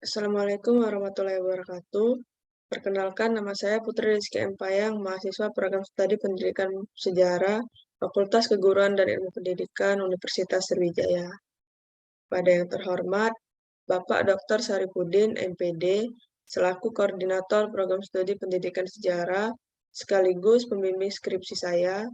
Assalamualaikum warahmatullahi wabarakatuh. Perkenalkan, nama saya Putri Rizky Empayang, mahasiswa program studi Pendidikan Sejarah, Fakultas Keguruan dan Ilmu Pendidikan Universitas Sriwijaya. Pada yang terhormat, Bapak Dr. Saripudin, MPD, selaku Koordinator Program Studi Pendidikan Sejarah, sekaligus pembimbing skripsi saya.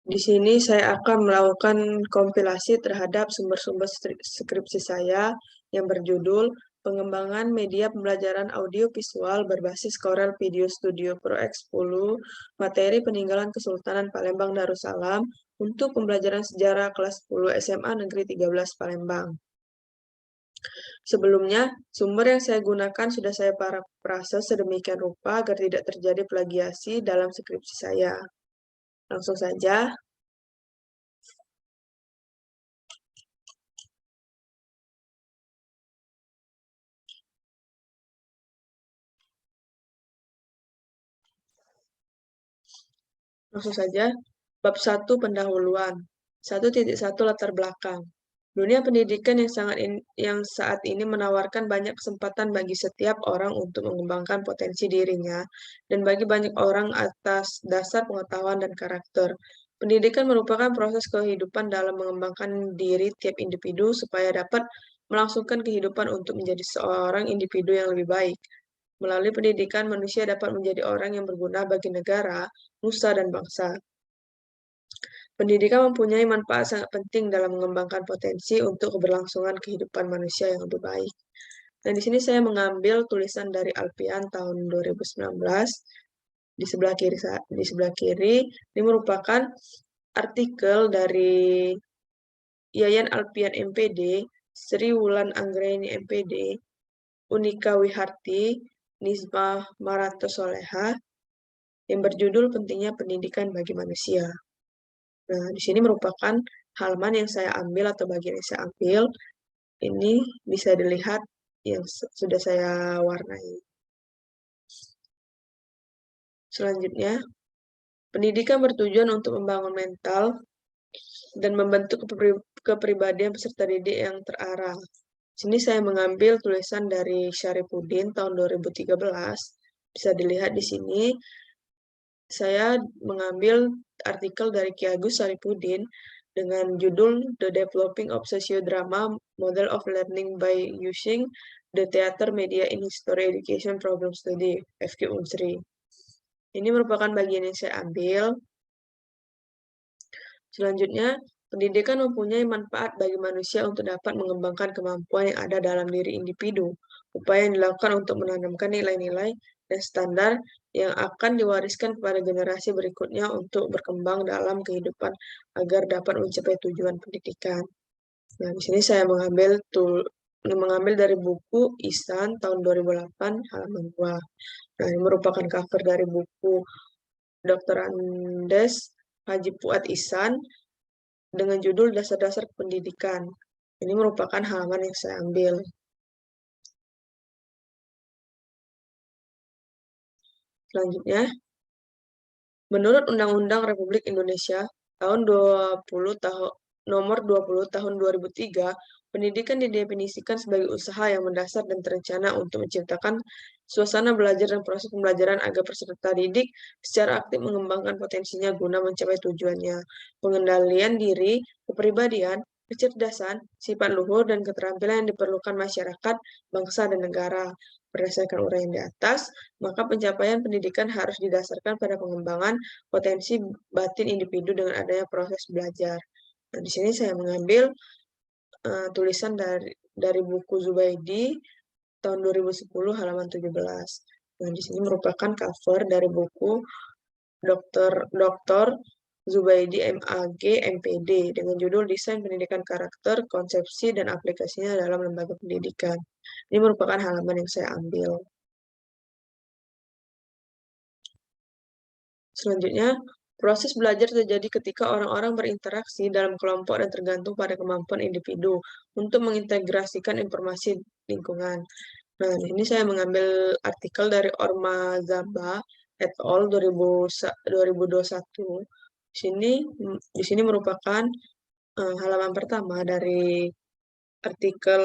Di sini saya akan melakukan kompilasi terhadap sumber-sumber skripsi saya yang berjudul Pengembangan Media Pembelajaran Audio Visual berbasis Corel Video Studio Pro X10, materi peninggalan Kesultanan Palembang Darussalam untuk pembelajaran sejarah kelas 10 SMA Negeri 13 Palembang. Sebelumnya, sumber yang saya gunakan sudah saya parafrase sedemikian rupa agar tidak terjadi plagiasi dalam skripsi saya. Langsung saja. Bab 1 pendahuluan. 1.1 latar belakang. Dunia pendidikan yang saat ini menawarkan banyak kesempatan bagi setiap orang untuk mengembangkan potensi dirinya dan bagi banyak orang atas dasar pengetahuan dan karakter. Pendidikan merupakan proses kehidupan dalam mengembangkan diri tiap individu supaya dapat melangsungkan kehidupan untuk menjadi seorang individu yang lebih baik. Melalui pendidikan, manusia dapat menjadi orang yang berguna bagi negara, nusa, dan bangsa. Pendidikan mempunyai manfaat sangat penting dalam mengembangkan potensi untuk keberlangsungan kehidupan manusia yang lebih baik. Dan di sini saya mengambil tulisan dari Alfian tahun 2019 di sebelah kiri ini merupakan artikel dari Yayan Alfian MPD, Sri Wulan Anggraini MPD, Unika Wiharti, Nisbah Marato Soleha yang berjudul Pentingnya Pendidikan bagi Manusia. Nah, di sini merupakan halaman yang saya ambil atau bagian yang saya ambil. Ini bisa dilihat yang sudah saya warnai. Selanjutnya, pendidikan bertujuan untuk membangun mental dan membentuk kepribadian peserta didik yang terarah. Sini saya mengambil tulisan dari Syarifudin tahun 2013. Bisa dilihat di sini. Saya mengambil artikel dari Ki Agus Saripudin dengan judul The Developing of Sociodrama Model of Learning by Using the Theater Media in History Education Program Study, FK Unsri. Ini merupakan bagian yang saya ambil. Selanjutnya, pendidikan mempunyai manfaat bagi manusia untuk dapat mengembangkan kemampuan yang ada dalam diri individu. Upaya yang dilakukan untuk menanamkan nilai-nilai dan standar yang akan diwariskan kepada generasi berikutnya untuk berkembang dalam kehidupan agar dapat mencapai tujuan pendidikan. Nah, di sini saya mengambil dari buku Ihsan tahun 2008 halaman 2. Nah, ini merupakan cover dari buku Dr. Andes Haji Fuad Ihsan dengan judul Dasar-Dasar Pendidikan. Ini merupakan halaman yang saya ambil. Selanjutnya, menurut Undang-Undang Republik Indonesia tahun nomor 20 tahun 2003, pendidikan didefinisikan sebagai usaha yang mendasar dan terencana untuk menciptakan suasana belajar dan proses pembelajaran agar peserta didik secara aktif mengembangkan potensinya guna mencapai tujuannya. Pengendalian diri, kepribadian, kecerdasan, sifat luhur, dan keterampilan yang diperlukan masyarakat, bangsa, dan negara. Berdasarkan uraian di atas, maka pencapaian pendidikan harus didasarkan pada pengembangan potensi batin individu dengan adanya proses belajar. Nah, di sini saya mengambil tulisan dari buku Zubaidi tahun 2010 halaman 17. Nah, di sini merupakan cover dari buku Dr. Zubaidi MAG MPD dengan judul Desain Pendidikan Karakter, Konsepsi dan Aplikasinya dalam Lembaga Pendidikan. Ini merupakan halaman yang saya ambil. Selanjutnya, proses belajar terjadi ketika orang-orang berinteraksi dalam kelompok dan tergantung pada kemampuan individu untuk mengintegrasikan informasi lingkungan. Nah, di sini saya mengambil artikel dari Orma Zaba et al. 2021. Di sini merupakan halaman pertama dari artikel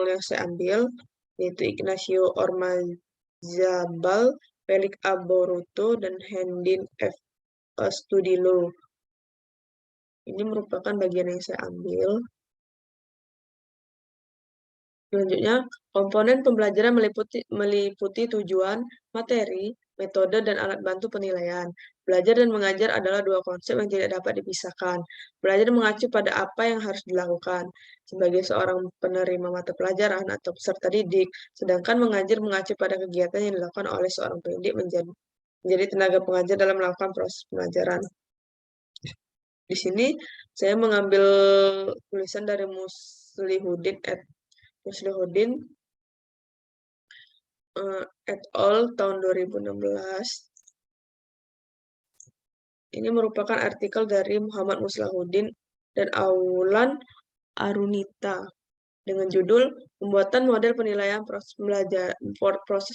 yang saya ambil, yaitu Ignacio Ormazabal, Felix A. Boruto, dan Hendin F. Astudillo. Ini merupakan bagian yang saya ambil. Selanjutnya, komponen pembelajaran meliputi tujuan, materi, metode, dan alat bantu penilaian. Belajar dan mengajar adalah dua konsep yang tidak dapat dipisahkan. Belajar mengacu pada apa yang harus dilakukan sebagai seorang penerima mata pelajaran atau peserta didik, sedangkan mengajar mengacu pada kegiatan yang dilakukan oleh seorang pendidik menjadi tenaga pengajar dalam melakukan proses pelajaran. Di sini saya mengambil tulisan dari Muslihuddin et al. Tahun 2016. Ini merupakan artikel dari Muhammad Muslihuddin dan Aulan Arunita dengan judul Pembuatan Model Penilaian Proses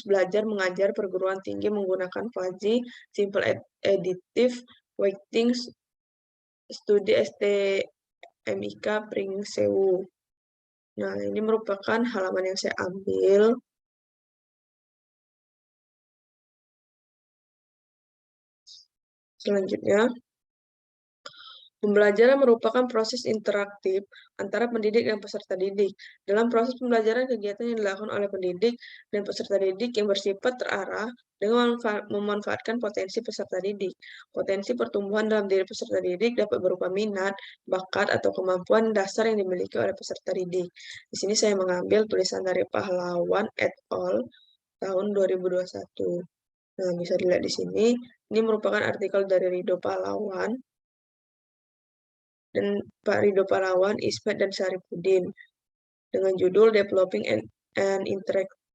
Belajar Mengajar Perguruan Tinggi Menggunakan Fuzzy Simple Additive Weighting Studi STMIK Pringsewu. Nah, ini merupakan halaman yang saya ambil. Selanjutnya, pembelajaran merupakan proses interaktif antara pendidik dan peserta didik. Dalam proses pembelajaran, kegiatan yang dilakukan oleh pendidik dan peserta didik yang bersifat terarah dengan memanfaatkan potensi peserta didik. Potensi pertumbuhan dalam diri peserta didik dapat berupa minat, bakat, atau kemampuan dasar yang dimiliki oleh peserta didik. Di sini saya mengambil tulisan dari Pahlawan et al. Tahun 2021. Nah, bisa dilihat di sini. Ini merupakan artikel dari Ridho Pahlawan dan Pak Ridho Pahlawan, Ismet, dan Syarifuddin dengan judul Developing an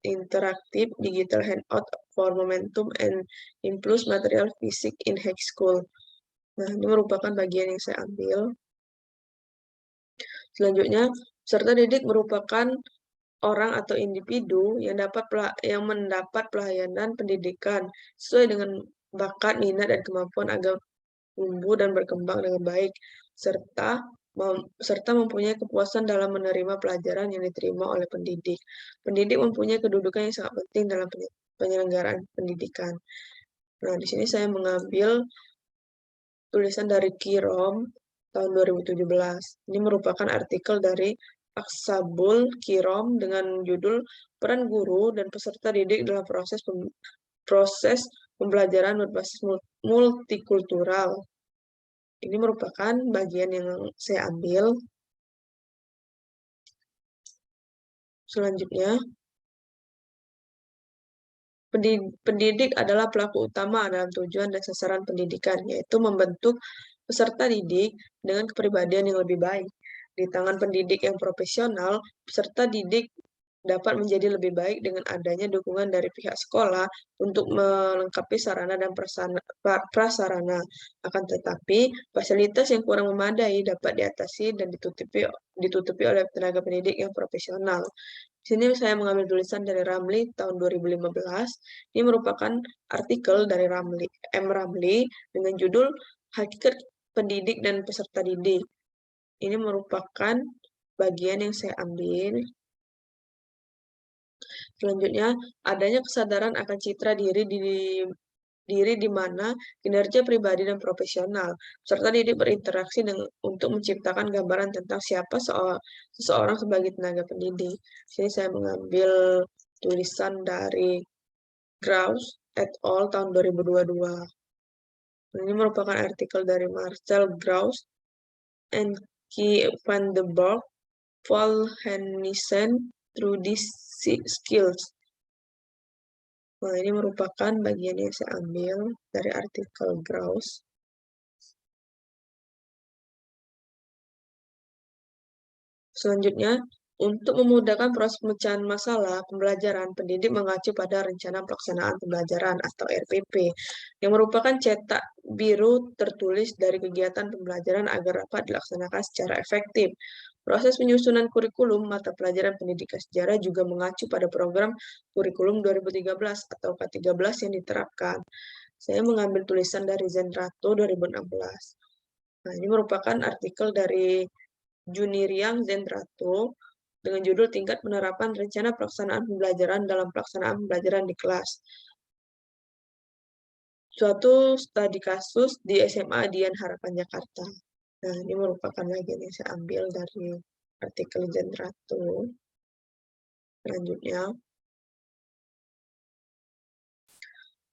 Interactive Digital Handout for Momentum and Impulse Material Physics in High School. Nah, ini merupakan bagian yang saya ambil. Selanjutnya, peserta didik merupakan orang atau individu yang mendapat pelayanan pendidikan sesuai dengan bakat, minat, dan kemampuan agar tumbuh dan berkembang dengan baik, serta mempunyai kepuasan dalam menerima pelajaran yang diterima oleh pendidik. Pendidik mempunyai kedudukan yang sangat penting dalam penyelenggaraan pendidikan. Nah, di sini saya mengambil tulisan dari Kirom tahun 2017. Ini merupakan artikel dari Aksabul Kirom dengan judul Peran Guru dan Peserta Didik dalam proses pembelajaran berbasis multikultural. Ini merupakan bagian yang saya ambil. Selanjutnya, pendidik adalah pelaku utama dalam tujuan dan sasaran pendidikan, yaitu membentuk peserta didik dengan kepribadian yang lebih baik. Di tangan pendidik yang profesional, peserta didik dapat menjadi lebih baik dengan adanya dukungan dari pihak sekolah untuk melengkapi sarana dan prasarana. Akan tetapi, fasilitas yang kurang memadai dapat diatasi dan ditutupi oleh tenaga pendidik yang profesional. Di sini saya mengambil tulisan dari Ramli tahun 2015. Ini merupakan artikel dari Ramli dengan judul Hakikat Pendidik dan Peserta Didik. Ini merupakan bagian yang saya ambil. Selanjutnya, adanya kesadaran akan citra diri di mana kinerja pribadi dan profesional, serta didik berinteraksi untuk menciptakan gambaran tentang siapa seseorang sebagai tenaga pendidik. Sini saya mengambil tulisan dari Graus et al. Tahun 2022. Ini merupakan artikel dari Marcel Graus and Ky van den Berg, Paul Hennisen, Through These Skills. Nah, ini merupakan bagian yang saya ambil dari artikel Graus. Selanjutnya, untuk memudahkan proses pemecahan masalah pembelajaran, pendidik mengacu pada Rencana Pelaksanaan Pembelajaran atau RPP, yang merupakan cetak biru tertulis dari kegiatan pembelajaran agar dapat dilaksanakan secara efektif. Proses penyusunan kurikulum mata pelajaran pendidikan sejarah juga mengacu pada program kurikulum 2013 atau K13 yang diterapkan. Saya mengambil tulisan dari Zenrato 2016. Nah, ini merupakan artikel dari Juniriang Zentrato dengan judul Tingkat Penerapan Rencana Pelaksanaan Pembelajaran dalam Pelaksanaan Pembelajaran di Kelas. Suatu studi kasus di SMA Dian Harapan Jakarta. Nah, ini merupakan bagian yang saya ambil dari artikel Zentrato. Selanjutnya,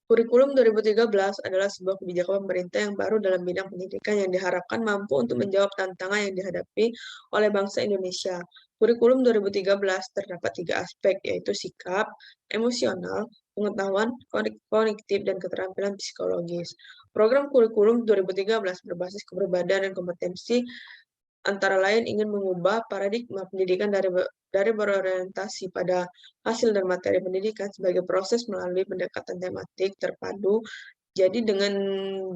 Kurikulum 2013 adalah sebuah kebijakan pemerintah yang baru dalam bidang pendidikan yang diharapkan mampu untuk menjawab tantangan yang dihadapi oleh bangsa Indonesia. Kurikulum 2013 terdapat 3 aspek, yaitu sikap, emosional, pengetahuan kognitif, dan keterampilan psikologis. Program kurikulum 2013 berbasis kepribadian dan kompetensi antara lain ingin mengubah paradigma pendidikan dari berorientasi pada hasil dan materi pendidikan sebagai proses melalui pendekatan tematik terpadu. Jadi dengan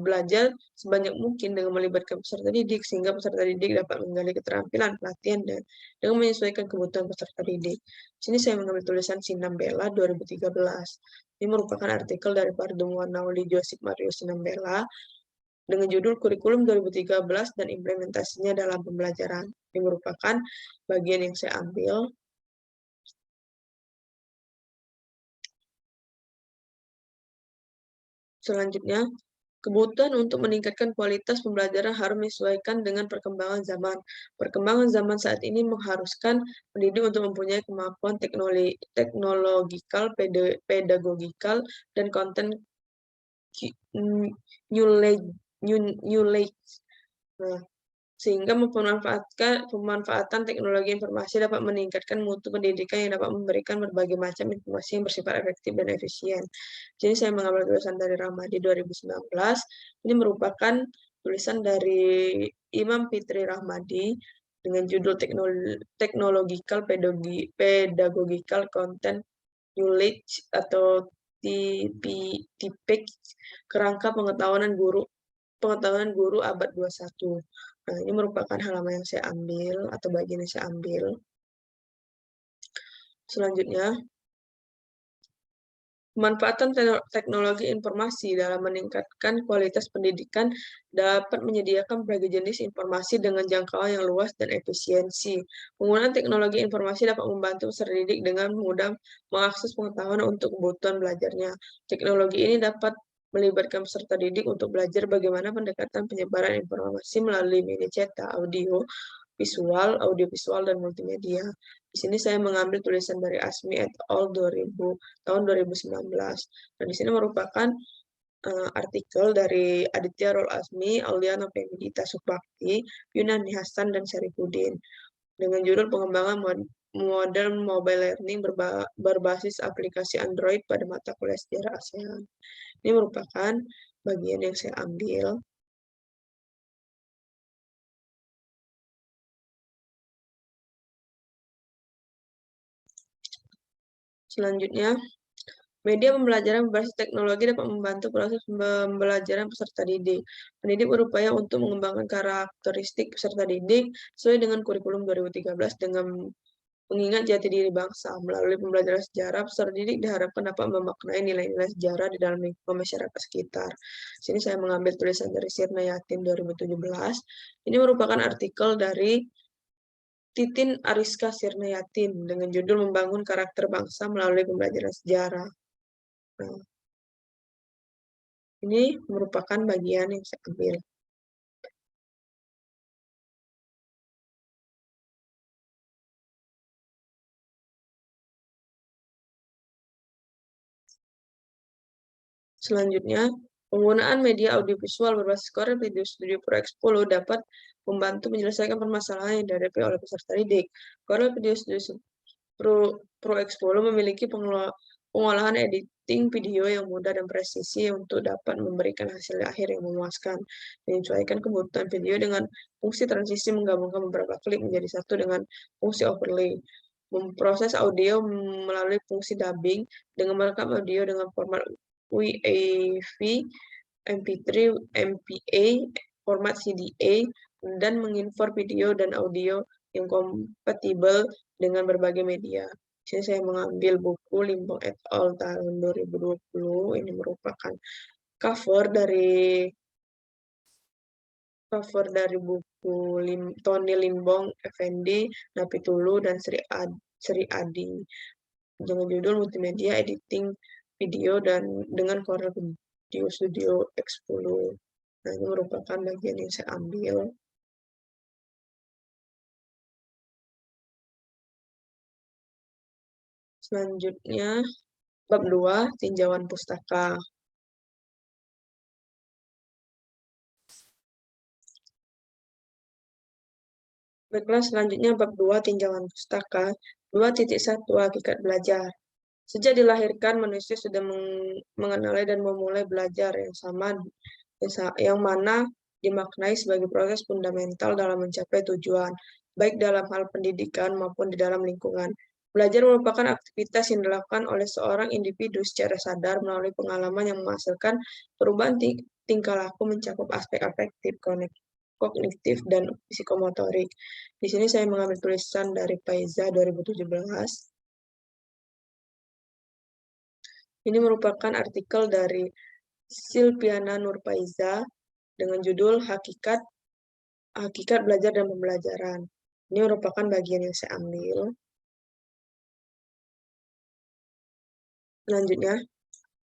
belajar sebanyak mungkin dengan melibatkan peserta didik sehingga peserta didik dapat menggali keterampilan, pelatihan, dan dengan menyesuaikan kebutuhan peserta didik. Sini saya mengambil tulisan Sinambela 2013. Ini merupakan artikel dari Parduan Nauli Josip Mario Sinambela dengan judul Kurikulum 2013 dan Implementasinya dalam Pembelajaran. Ini merupakan bagian yang saya ambil. Selanjutnya, kebutuhan untuk meningkatkan kualitas pembelajaran harus menyesuaikan dengan perkembangan zaman. Perkembangan zaman saat ini mengharuskan pendidik untuk mempunyai kemampuan teknologikal, pedagogikal, dan konten knowledge. Nah, sehingga pemanfaatan teknologi informasi dapat meningkatkan mutu pendidikan yang dapat memberikan berbagai macam informasi yang bersifat efektif dan efisien. Jadi saya mengambil tulisan dari Ramadi 2019. Ini merupakan tulisan dari Imam Fitri Rahmadi dengan judul Technological Pedagogical Content Knowledge atau TPIC, Kerangka Pengetahuan Guru Abad 21. Nah, ini merupakan halaman yang saya ambil atau bagian yang saya ambil. Selanjutnya, pemanfaatan teknologi informasi dalam meningkatkan kualitas pendidikan dapat menyediakan berbagai jenis informasi dengan jangkauan yang luas dan efisiensi. Penggunaan teknologi informasi dapat membantu peserta didik dengan mudah mengakses pengetahuan untuk kebutuhan belajarnya. Teknologi ini dapat melibatkan peserta didik untuk belajar bagaimana pendekatan penyebaran informasi melalui media cetak, audiovisual, dan multimedia. Di sini saya mengambil tulisan dari Asmi et al. Tahun 2019. Dan di sini merupakan artikel dari Aditya Rol Asmi, Auliana Femidita Subakti, Yunani Hasan, dan Syarifuddin dengan judul pengembangan model mobile learning berbasis aplikasi Android pada mata kuliah sejarah ASEAN. Ini merupakan bagian yang saya ambil. Selanjutnya, media pembelajaran berbasis teknologi dapat membantu proses pembelajaran peserta didik. Pendidik berupaya untuk mengembangkan karakteristik peserta didik sesuai dengan kurikulum 2013 dengan mengingat jati diri bangsa. Melalui pembelajaran sejarah, peserta didik diharapkan dapat memaknai nilai-nilai sejarah di dalam lingkungan masyarakat sekitar. Sini saya mengambil tulisan dari Sirna Yatin 2017. Ini merupakan artikel dari Titin Ariska Sirna Yatin dengan judul Membangun Karakter Bangsa Melalui Pembelajaran Sejarah. Nah, ini merupakan bagian yang saya ambil. Selanjutnya, penggunaan media audiovisual berbasis Corel Video Studio Pro X10 dapat membantu menyelesaikan permasalahan yang dihadapi oleh peserta didik. Corel Video Studio Pro X10 memiliki pengolahan editing video yang mudah dan presisi untuk dapat memberikan hasil akhir yang memuaskan, menyesuaikan kebutuhan video dengan fungsi transisi menggabungkan beberapa klip menjadi satu dengan fungsi overlay, memproses audio melalui fungsi dubbing dengan merekam audio dengan format WAV, MP3, MPA, format CDA, dan mengimport video dan audio yang kompatibel dengan berbagai media. Sini saya mengambil buku Limbong et al. Tahun 2020. Ini merupakan cover dari cover dari buku Tony Limbong Effendi, Napitulu, dan Sri Adi. Dengan judul Multimedia Editing Video dan dengan Corel Video Studio X10. Nah, ini merupakan bagian yang saya ambil. Selanjutnya, bab 2, tinjauan pustaka. Baiklah, selanjutnya bab 2, tinjauan pustaka. 2.1, hakikat belajar. Sejak dilahirkan, manusia sudah mengenali dan memulai belajar yang sama, yang mana dimaknai sebagai proses fundamental dalam mencapai tujuan, baik dalam hal pendidikan maupun di dalam lingkungan. Belajar merupakan aktivitas yang dilakukan oleh seorang individu secara sadar melalui pengalaman yang menghasilkan perubahan tingkah laku mencakup aspek afektif, kognitif, dan psikomotorik. Di sini saya mengambil tulisan dari Paiza 2017. Ini merupakan artikel dari Silpiana Nurpaiza dengan judul Hakikat Belajar dan Pembelajaran. Ini merupakan bagian yang saya ambil. Selanjutnya,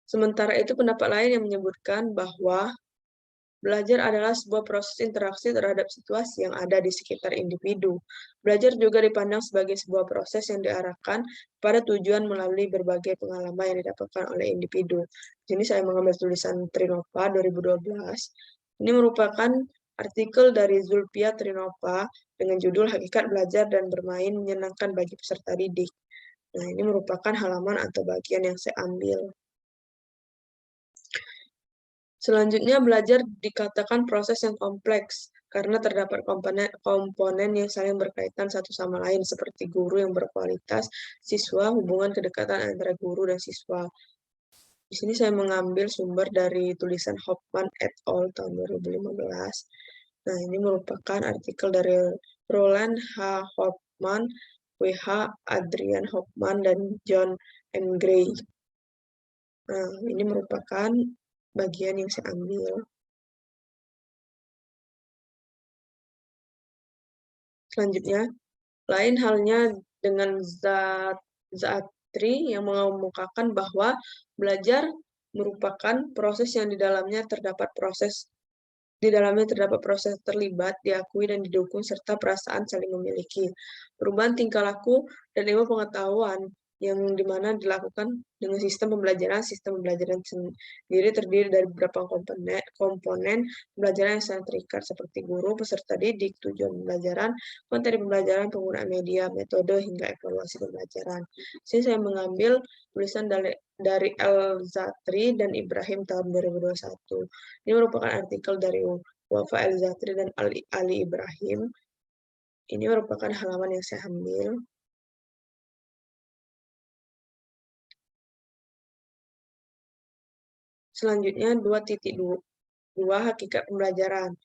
sementara itu pendapat lain yang menyebutkan bahwa belajar adalah sebuah proses interaksi terhadap situasi yang ada di sekitar individu. Belajar juga dipandang sebagai sebuah proses yang diarahkan pada tujuan melalui berbagai pengalaman yang didapatkan oleh individu. Di sini saya mengambil tulisan Trinova 2012. Ini merupakan artikel dari Zulpia Trinova dengan judul Hakikat Belajar dan Bermain Menyenangkan bagi Peserta Didik. Nah, ini merupakan halaman atau bagian yang saya ambil. Selanjutnya, belajar dikatakan proses yang kompleks karena terdapat komponen yang saling berkaitan satu sama lain seperti guru yang berkualitas, siswa, hubungan kedekatan antara guru dan siswa. Di sini saya mengambil sumber dari tulisan Hopman et al. Tahun 2015. Nah, ini merupakan artikel dari Roland H. Hopman, W.H. Adrian Hopman, dan John M. Gray. Nah, ini merupakan bagian yang saya ambil. Selanjutnya, lain halnya dengan Zatri yang mengemukakan bahwa belajar merupakan proses yang di dalamnya terdapat proses terlibat, diakui dan didukung, serta perasaan saling memiliki. Perubahan tingkah laku dan ilmu pengetahuan yang dimana dilakukan dengan sistem pembelajaran sendiri terdiri dari beberapa komponen pembelajaran yang sangat terikat seperti guru, peserta didik, tujuan pembelajaran, materi pembelajaran, penggunaan media, metode, hingga evaluasi pembelajaran. Sini saya mengambil tulisan dari El-Zatri dan Ibrahim tahun 2021. Ini merupakan artikel dari Wafa El-Zatri dan Ali Ibrahim. Ini merupakan halaman yang saya ambil. Selanjutnya 2.2, hakikat pembelajaran.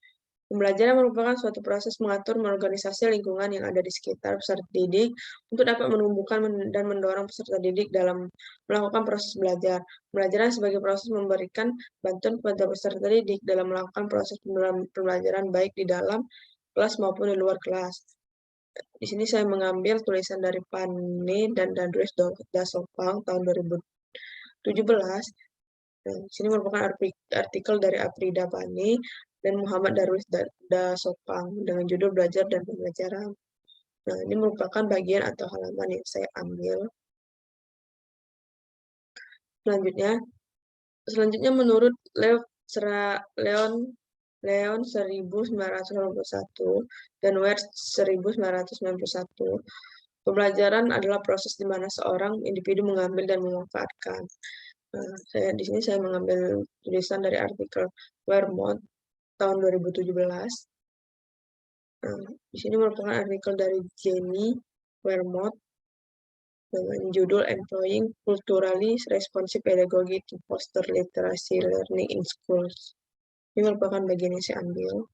Pembelajaran merupakan suatu proses mengatur mengorganisasi lingkungan yang ada di sekitar peserta didik untuk dapat menumbuhkan dan mendorong peserta didik dalam melakukan proses belajar. Pembelajaran sebagai proses memberikan bantuan kepada peserta didik dalam melakukan proses pembelajaran baik di dalam kelas maupun di luar kelas. Di sini saya mengambil tulisan dari Pane dan Dadris Dasopang tahun 2017. Nah, di sini merupakan artikel dari Aprida Pani dan Muhammad Darwis Dasopang dengan judul Belajar dan Pembelajaran. Nah, ini merupakan bagian atau halaman yang saya ambil. Selanjutnya menurut Leon 1991 dan Wert 1991, pembelajaran adalah proses di mana seorang individu mengambil dan memanfaatkan. Nah, di sini saya mengambil tulisan dari artikel Wermont tahun 2017. Nah, di sini merupakan artikel dari Jenny Wermont dengan judul Employing Culturally Responsive Pedagogy to Foster Literacy Learning in Schools. Ini merupakan bagian yang saya ambil.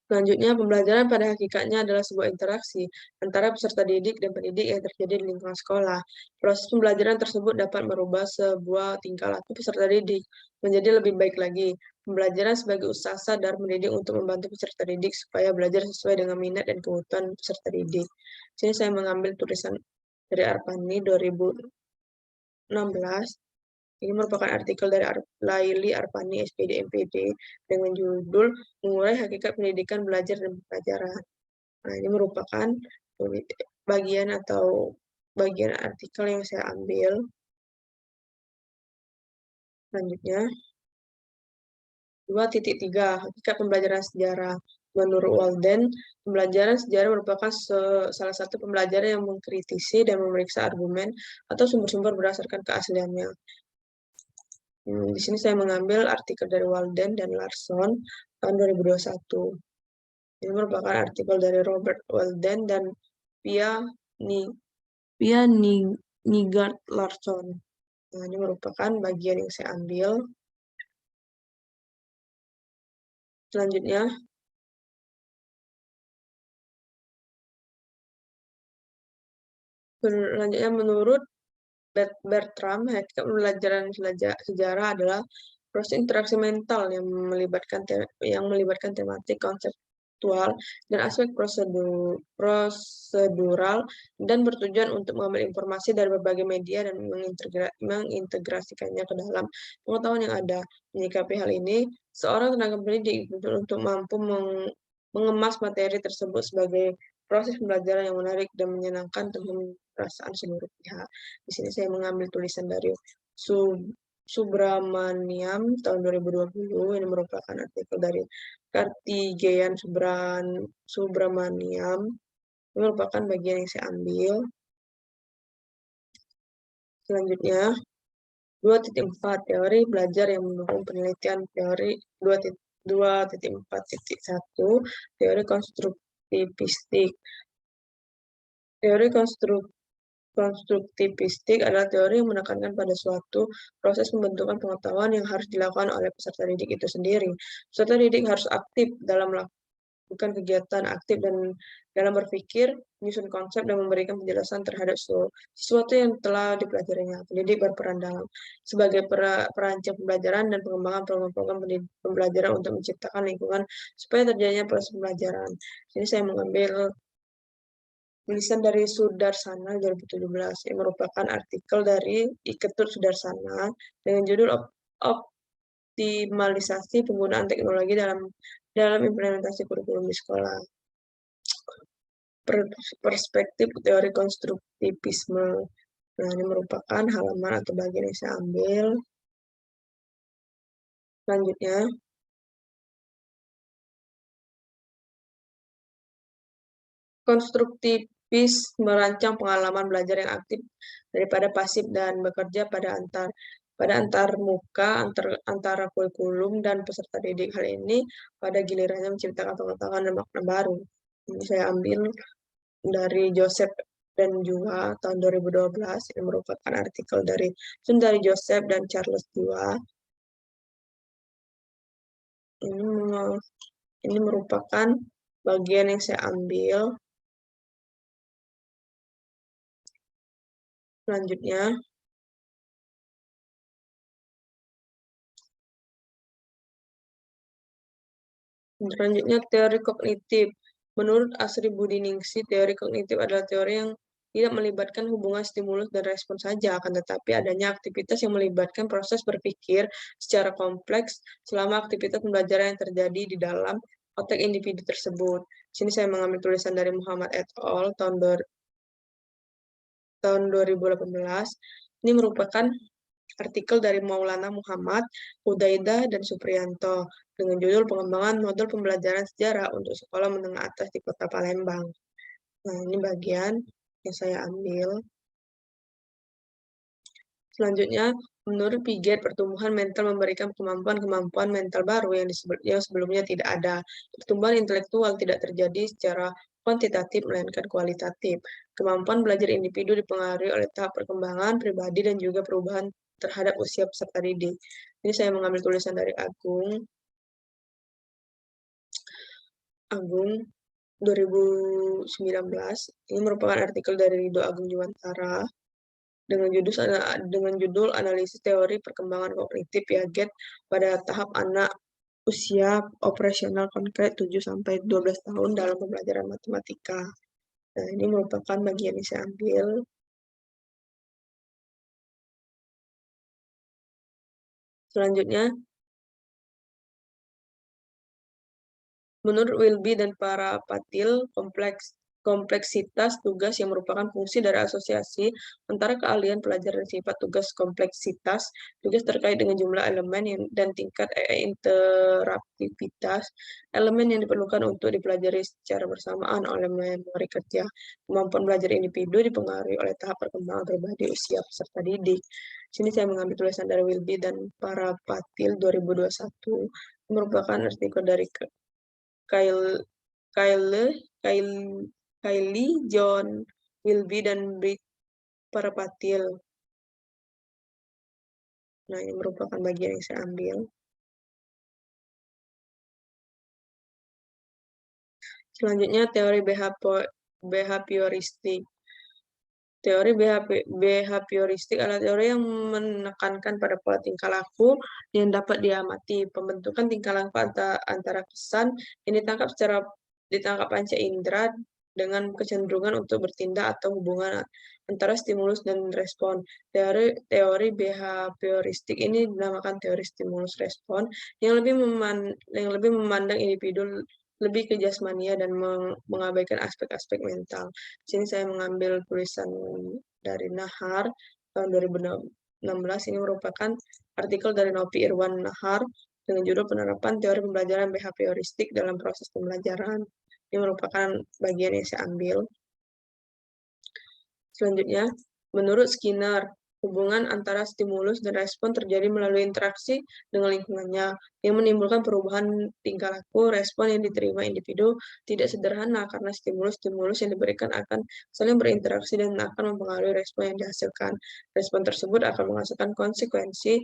Selanjutnya, pembelajaran pada hakikatnya adalah sebuah interaksi antara peserta didik dan pendidik yang terjadi di lingkungan sekolah. Proses pembelajaran tersebut dapat merubah sebuah tingkah laku peserta didik menjadi lebih baik lagi. Pembelajaran sebagai usaha sadar mendidik untuk membantu peserta didik supaya belajar sesuai dengan minat dan kebutuhan peserta didik. Sini saya mengambil tulisan dari Arpani 2016. Ini merupakan artikel dari Laili Arpani, SPD, MPD, dengan judul Mengurai Hakikat Pendidikan Belajar dan Pembelajaran. Nah, ini merupakan bagian artikel yang saya ambil. Selanjutnya, 2.3 Hakikat Pembelajaran Sejarah. Menurut Walden, pembelajaran sejarah merupakan salah satu pembelajaran yang mengkritisi dan memeriksa argumen atau sumber-sumber berdasarkan keasliannya. Di sini saya mengambil artikel dari Walden dan Larson tahun 2021. Ini merupakan artikel dari Robert Walden dan Pia Nygard Larson. Nah, ini merupakan bagian yang saya ambil. Selanjutnya, menurut Bertram, hakikat pembelajaran sejarah adalah proses interaksi mental yang melibatkan tematik, konseptual, dan aspek prosedural dan bertujuan untuk mengambil informasi dari berbagai media dan mengintegrasikannya ke dalam pengetahuan yang ada. Menyikapi hal ini, seorang tenaga pendidik dituntut untuk mampu mengemas materi tersebut sebagai proses pembelajaran yang menarik dan menyenangkan dengan perasaan seluruh pihak. Di sini saya mengambil tulisan dari Subramaniam tahun 2020. Ini merupakan artikel dari Kartigeyan Subramaniam. Ini merupakan bagian yang saya ambil. Selanjutnya, 2.4 Teori belajar yang mendukung penelitian. Teori 2.4.1 Teori konstruktivistik. Teori konstruktivistik adalah teori yang menekankan pada suatu proses pembentukan pengetahuan yang harus dilakukan oleh peserta didik itu sendiri. Peserta didik harus aktif dalam melakukan kegiatan aktif dan dalam berpikir, menyusun konsep, dan memberikan penjelasan terhadap sesuatu yang telah dipelajarinya. Pendidik berperan dalam sebagai perancang pembelajaran dan pengembangan program-program pembelajaran untuk menciptakan lingkungan supaya terjadinya proses pembelajaran. Ini saya mengambil tulisan dari Sudarsana 2017 yang merupakan artikel dari Iketut Sudarsana dengan judul Optimalisasi Penggunaan Teknologi dalam Implementasi Kurikulum di Sekolah. Perspektif teori konstruktivisme. Nah, ini merupakan halaman atau bagian yang saya ambil. Selanjutnya, konstruktivis merancang pengalaman belajar yang aktif daripada pasif dan bekerja pada antar muka antara kurikulum dan peserta didik. Hal ini pada gilirannya menciptakan pengetahuan dan makna baru. Ini saya ambil dari Joseph dan Jua tahun 2012. Ini merupakan artikel dari Sundari Joseph dan Charles Jua. Ini merupakan bagian yang saya ambil. Selanjutnya, teori kognitif. Menurut Asri Budiningsih, teori kognitif adalah teori yang tidak melibatkan hubungan stimulus dan respon saja, akan tetapi adanya aktivitas yang melibatkan proses berpikir secara kompleks selama aktivitas pembelajaran yang terjadi di dalam otak individu tersebut. Sini saya mengambil tulisan dari Muhammad et al. tahun 2018. Ini merupakan artikel dari Maulana Muhammad, Udaidah, dan Supriyanto dengan judul Pengembangan Model Pembelajaran Sejarah untuk Sekolah Menengah Atas di Kota Palembang. Nah, ini bagian yang saya ambil. Selanjutnya, menurut Piaget, pertumbuhan mental memberikan kemampuan-kemampuan mental baru yang sebelumnya tidak ada. Pertumbuhan intelektual tidak terjadi secara kuantitatif, melainkan kualitatif. Kemampuan belajar individu dipengaruhi oleh tahap perkembangan pribadi dan juga perubahan terhadap usia peserta didik. Ini saya mengambil tulisan dari Agung 2019. Ini merupakan artikel dari Ridho Agung Juwantara dengan judul Analisis Teori Perkembangan Kognitif Piaget pada tahap anak usia operasional konkret 7-12 tahun dalam pembelajaran matematika. Nah, ini merupakan bagian yang saya ambil. Selanjutnya, menurut Wilby dan para Patil, kompleksitas tugas yang merupakan fungsi dari asosiasi antara keahlian pelajaran sifat tugas kompleksitas, tugas terkait dengan jumlah elemen dan tingkat interaktivitas, elemen yang diperlukan untuk dipelajari secara bersamaan oleh memori kerja. Kemampuan belajar individu dipengaruhi oleh tahap perkembangan pribadi usia peserta didik. Sini saya mengambil tulisan dari Wilby dan para Patil 2021, merupakan artikel dari Kyle, Kyle, Kylie, John, Wilby, dan Britt Parapatil. Nah, ini merupakan bagian yang saya ambil. Selanjutnya, teori behavioristik. Teori behavioristik adalah teori yang menekankan pada pola tingkah laku yang dapat diamati. Pembentukan tingkah laku antara kesan yang ditangkap panca indera dengan kecenderungan untuk bertindak atau hubungan antara stimulus dan respon. Teori behavioristik ini dinamakan teori stimulus respon yang lebih memandang individu lebih ke jasmania dan mengabaikan aspek-aspek mental. Di sini saya mengambil tulisan dari Nahar tahun 2016. Ini merupakan artikel dari Novi Irwan Nahar dengan judul penerapan teori pembelajaran behavioristik dalam proses pembelajaran. Ini merupakan bagian yang saya ambil. Selanjutnya, menurut Skinner, hubungan antara stimulus dan respon terjadi melalui interaksi dengan lingkungannya yang menimbulkan perubahan tingkah laku. Respon yang diterima individu tidak sederhana karena stimulus-stimulus yang diberikan akan saling berinteraksi dan akan mempengaruhi respon yang dihasilkan. Respon tersebut akan menghasilkan konsekuensi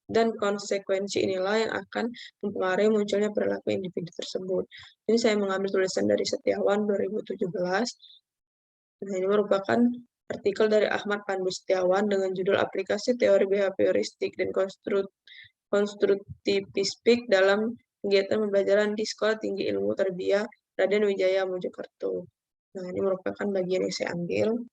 dan konsekuensi inilah yang akan mempengaruhi munculnya perilaku individu tersebut. Ini saya mengambil tulisan dari Setiawan 2017. Nah, ini merupakan artikel dari Ahmad Pandu Setiawan dengan judul Aplikasi Teori Behavioristik dan Konstruktivistik dalam Kegiatan Pembelajaran di Sekolah Tinggi Ilmu Tarbiyah Raden Wijaya Mojokerto. Nah, ini merupakan bagian yang saya ambil.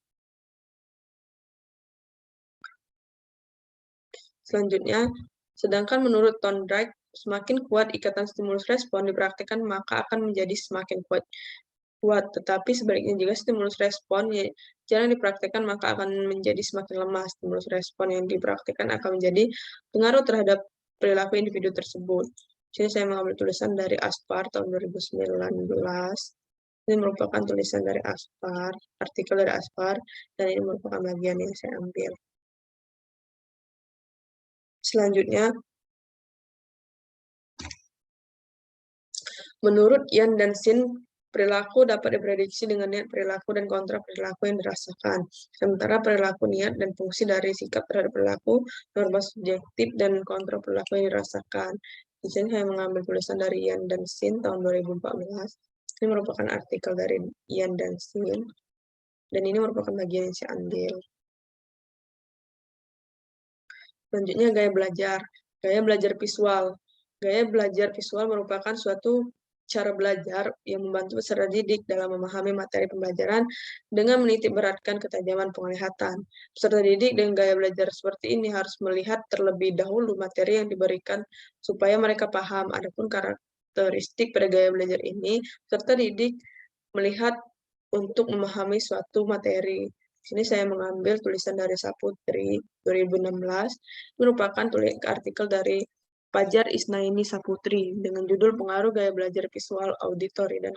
Selanjutnya, sedangkan menurut Thorndike, semakin kuat ikatan stimulus respon dipraktikkan maka akan menjadi semakin kuat. Tetapi sebaliknya jika stimulus respon jarang dipraktikkan maka akan menjadi semakin lemah. Stimulus respon yang dipraktikkan akan menjadi pengaruh terhadap perilaku individu tersebut. Sini saya mengambil tulisan dari Aspar tahun 2019. Ini merupakan tulisan dari Aspar, artikel dari Aspar, dan ini merupakan bagian yang saya ambil. Selanjutnya, menurut Ian dan Sin, perilaku dapat diprediksi dengan niat perilaku dan kontra perilaku yang dirasakan. Sementara perilaku niat dan fungsi dari sikap terhadap perilaku, norma subjektif dan kontra perilaku yang dirasakan. Di sini saya mengambil tulisan dari Ian dan Sin tahun 2014. Ini merupakan artikel dari Ian dan Sin. Dan ini merupakan bagian yang saya ambil. Selanjutnya gaya belajar. Gaya belajar visual. Gaya belajar visual merupakan suatu cara belajar yang membantu peserta didik dalam memahami materi pembelajaran dengan menitik beratkan ketajaman penglihatan. Peserta didik dengan gaya belajar seperti ini harus melihat terlebih dahulu materi yang diberikan supaya mereka paham. Adapun karakteristik pada gaya belajar ini, peserta didik melihat untuk memahami suatu materi. Sini saya mengambil tulisan dari Saputri 2016, merupakan artikel dari Fajar Isnaini Saputri dengan judul Pengaruh Gaya Belajar Visual, Auditori, dan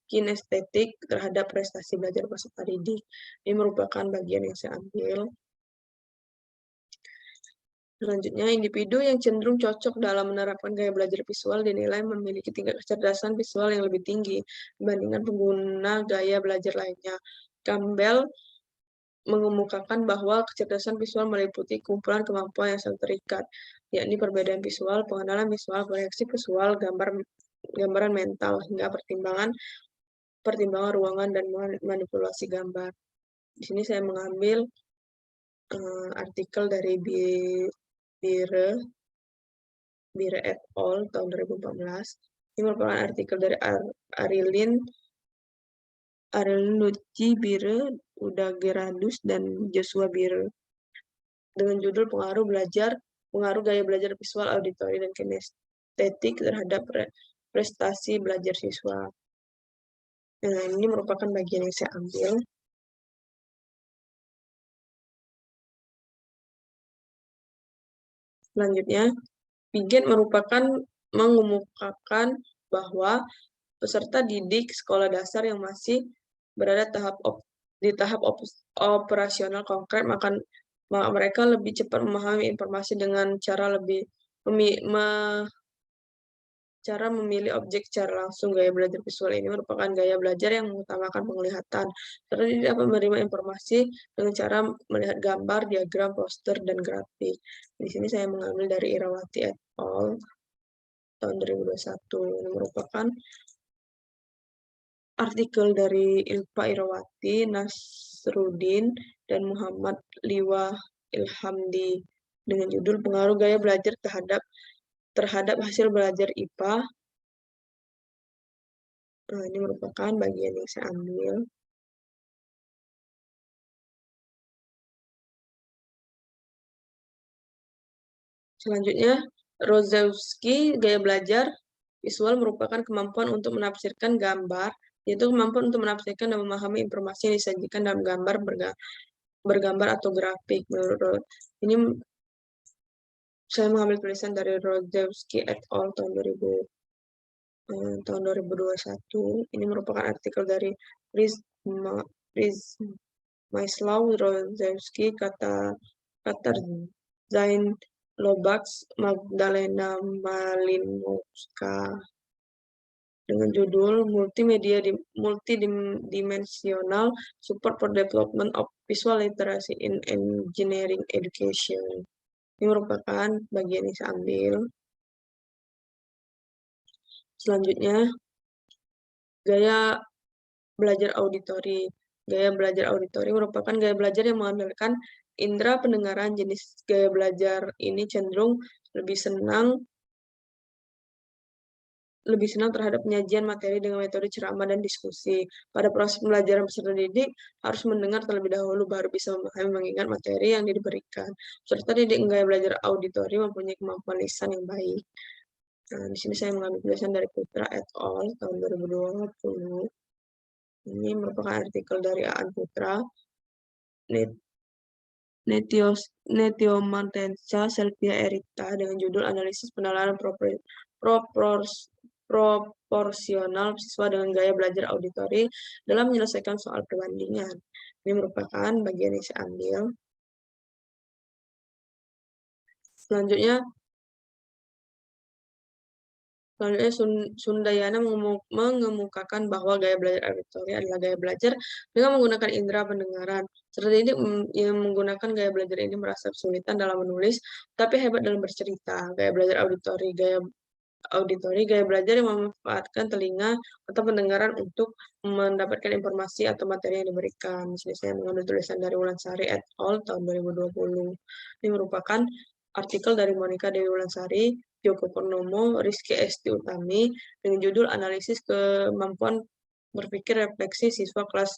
Kinestetik terhadap Prestasi Belajar Peserta Didik. Ini merupakan bagian yang saya ambil. Selanjutnya, individu yang cenderung cocok dalam menerapkan gaya belajar visual dinilai memiliki tingkat kecerdasan visual yang lebih tinggi dibandingkan pengguna gaya belajar lainnya. Campbell mengemukakan bahwa kecerdasan visual meliputi kumpulan kemampuan yang saling terikat, yakni perbedaan visual, pengenalan visual, proyeksi visual, gambaran mental, hingga pertimbangan ruangan dan manipulasi gambar. Di sini saya mengambil artikel dari Bire Bire et al. Tahun 2014. Ini merupakan artikel dari Arilin Nucci Bire, Uda Gerardus, dan Joshua Bire dengan judul pengaruh gaya belajar visual, auditori, dan kinestetik terhadap prestasi belajar siswa. Nah, ini merupakan bagian yang saya ambil. Selanjutnya, Piaget merupakan mengemukakan bahwa peserta didik sekolah dasar yang masih berada di tahap operasional konkret, maka mereka lebih cepat memahami informasi dengan cara memilih objek secara langsung. Gaya belajar visual ini merupakan gaya belajar yang mengutamakan penglihatan, serta dia dapat menerima informasi dengan cara melihat gambar, diagram, poster, dan grafik. Di sini saya mengambil dari Irawati et al. Tahun 2021. Ini merupakan artikel dari Ilva Irawati, Nasruddin, dan Muhammad Liwa Ilhamdi dengan judul pengaruh gaya belajar terhadap hasil belajar IPA. Nah, ini merupakan bagian yang saya ambil. Selanjutnya, Rozewski, gaya belajar visual merupakan kemampuan untuk menafsirkan gambar, yaitu kemampuan untuk menafsirkan dan memahami informasi yang disajikan dalam gambar bergambar atau grafik. Menurut ini saya mengambil tulisan dari Rozewski et al. tahun 2021. Ini merupakan artikel dari Maislav Rozewski, Zain Lobach, Magdalena Malinowska dengan judul Multidimensional Support for Development of Visual Literacy in Engineering Education. Ini merupakan bagian yang saya ambil. Selanjutnya, gaya belajar auditori. Gaya belajar auditori merupakan gaya belajar yang mengandalkan indera pendengaran. Jenis gaya belajar ini cenderung lebih senang terhadap penyajian materi dengan metode ceramah dan diskusi. Pada proses pembelajaran, peserta didik harus mendengar terlebih dahulu baru bisa memahami mengingat materi yang diberikan. Peserta didik gaya belajar auditori mempunyai kemampuan lisan yang baik. Nah, di sini saya mengambil tulisan dari Putra et al. Tahun 2020. Ini merupakan artikel dari Aan Putra, Netiomantensa Selvia Erita dengan judul Analisis Penalaran Proporsional Siswa dengan Gaya Belajar Auditori dalam Menyelesaikan Soal Perbandingan. Ini merupakan bagian yang saya ambil. Selanjutnya Sundayana mengemukakan bahwa gaya belajar auditori adalah gaya belajar dengan menggunakan indera pendengaran. Serta didik yang menggunakan gaya belajar ini merasa kesulitan dalam menulis, tapi hebat dalam bercerita. Gaya belajar auditori, gaya belajar yang memanfaatkan telinga atau pendengaran untuk mendapatkan informasi atau materi yang diberikan. Di sini saya mengambil tulisan dari Wulansari et al. Tahun 2020. Ini merupakan artikel dari Monica Dewi Wulansari, Joko Purnomo, Rizky Esti Utami dengan judul Analisis Kemampuan Berpikir Refleksi Siswa Kelas